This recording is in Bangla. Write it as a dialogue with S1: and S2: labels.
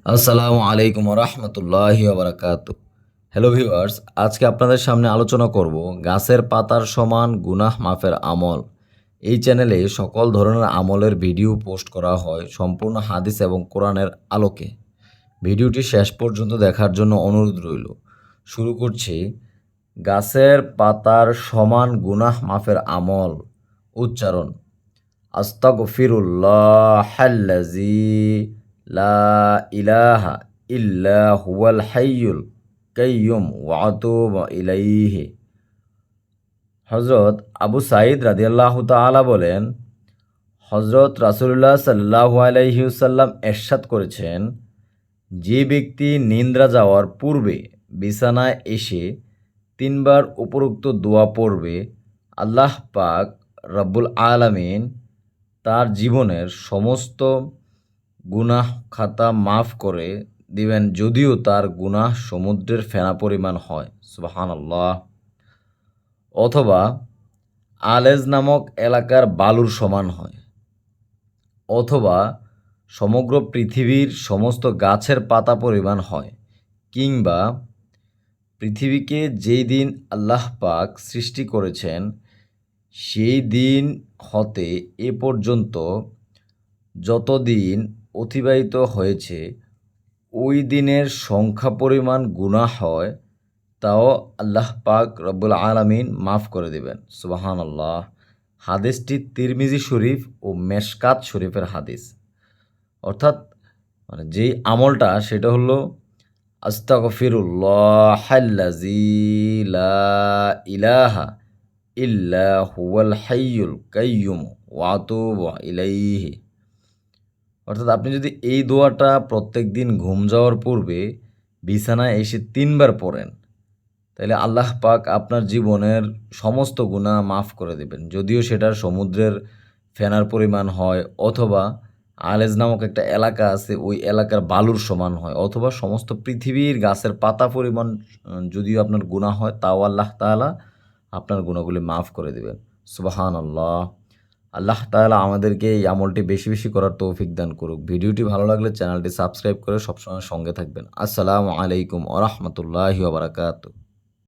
S1: আসসালামু আলাইকুম রহমতুল্লাহি বারাকাতু। হ্যালো ভিউয়ার্স, আজকে আপনাদের সামনে আলোচনা করব গাছের পাতার সমান গুনাহ মাফের আমল। এই চ্যানেলে সকল ধরনের আমলের ভিডিও পোস্ট করা হয় সম্পূর্ণ হাদিস এবং কোরআনের আলোকে। ভিডিওটি শেষ পর্যন্ত দেখার জন্য অনুরোধ রইল। শুরু করছি। গাছের পাতার সমান গুনাহ মাফের আমল। উচ্চারণ: আস্তাগফিরুল্লাহাল্লাযী লা ইলাহা ইল্লা হুয়াল হাইয়ুল কাইয়্যুম ওয়া আতুবু ইলাইহি। হযরত আবু সাঈদ রাদিয়াল্লাহু তাআলা বলেন, হযরত রাসূলুল্লাহ সাল্লাল্লাহু আলাইহি ওয়াসাল্লাম ইরশাদ করেছেন, যে ব্যক্তি নিদ্রা যাওয়ার পূর্বে বিছানায় এসে তিনবার উপরোক্ত দোয়া পড়বে, আল্লাহ পাক রব্বুল আলামিন তার জীবনের সমস্ত গুনাহ খাতা মাফ করে দিবেন, যদিও তার গুনাহ সমুদ্রের ফেনা পরিমাণ হয়। সুবহানাল্লাহ। অথবা আলেজ নামক এলাকার বালুর সমান হয়। অথবা সমগ্র পৃথিবীর সমস্ত গাছের পাতা পরিমাণ হয়। কিংবা পৃথিবীকে যেই দিন আল্লাহ পাক সৃষ্টি করেছেন সেই দিন হতে এ পর্যন্ত যতদিন অতিবাহিত হয়েছে ওই দিনের সংখ্যা পরিমাণ গুনাহ হয়, তাও আল্লাহ পাক রব্বুল আলামিন মাফ করে দেবেন। সুবহানাল্লাহ। হাদিসটি তিরমিজি শরীফ ও মেশকাত শরীফের হাদিস। অর্থাৎ যেই আমলটা সেটা হলো আস্তাগফিরুল্লাহাল্লাযী লা ইলাহা ইল্লা হুয়াল হাইয়ুল কাইয়্যুম ওয়া আতুবু ইলাইহি। অর্থাৎ আপনি যদি এই দোয়াটা প্রত্যেক দিন ঘুম যাওয়ার পূর্বে বিছানায় এসে তিনবার পড়েন, তাহলে আল্লাহ পাক আপনার জীবনের সমস্ত গুনাহ মাফ করে দেবেন, যদিও সেটার সমুদ্রের ফেনার পরিমাণ হয়, অথবা আলেজ নামক একটা এলাকা আছে ওই এলাকার বালুর সমান হয়, অথবা সমস্ত পৃথিবীর গাছের পাতা পরিমাণ যদিও আপনার গুনাহ হয়, তাও আল্লাহ তাআলা আপনার গুনাহগুলি মাফ করে দেবেন। সুবহানাল্লাহ। আল্লাহ তাআলা আমাদেরকে এই আমলটি বেশি বেশি করার তৌফিক দান করুক। ভিডিওটি ভালো লাগলে চ্যানেলটি সাবস্ক্রাইব করে সবসময় সঙ্গে থাকবেন। আসসালামু আলাইকুম ওয়া রাহমাতুল্লাহি ওয়া বারাকাতুহু।